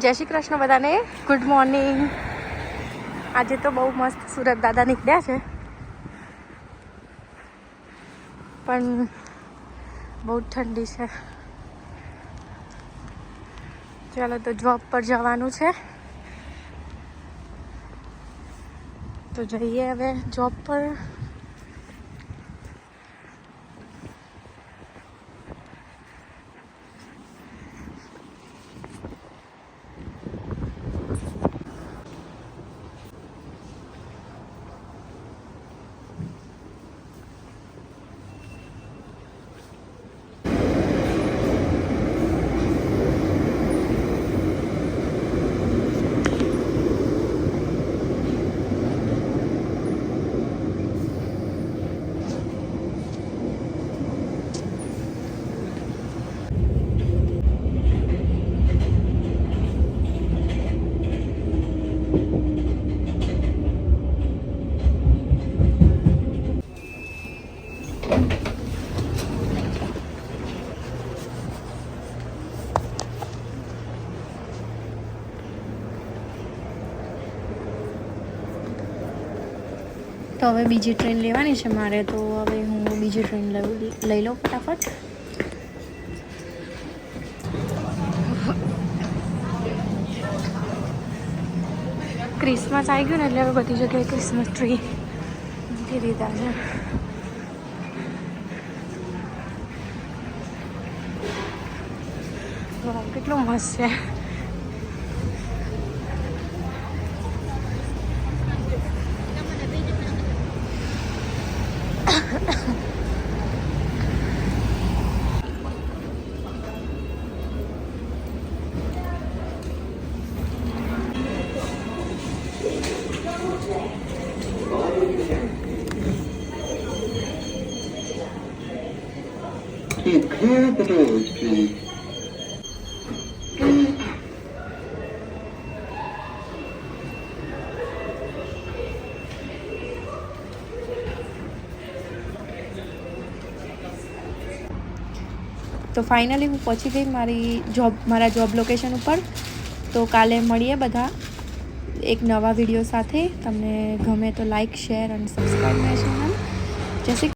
જય શ્રી કૃષ્ણ બધાને, good morning. આજે તો બહુ મસ્ત સુરત દાદા નીકળ્યા છે, પણ બહુ ઠંડી છે। ચાલો તો જોબ પર જવાનું છે, તો જઈએ હવે જોબ પર। તો હવે બીજી ટ્રેન લેવાની છે મારે, તો હવે હું બીજી ટ્રેન લઈ લઉં ફટાફટ। ક્રિસમસ આવી ગયું ને એટલે હવે બધી જગ્યાએ ક્રિસમસ ટ્રી મૂકી દીધા છે। કેટલું મસ્ત છે। તો ફાઇનલી હું પહોંચી ગઈ મારા જોબ લોકેશન ઉપર। તો કાલે મળીએ બધા એક નવા વિડીયો સાથે। તમને ગમે તો લાઈક, શેર અને સબસ્ક્રાઈબ માય ચેનલ। જય શ્રી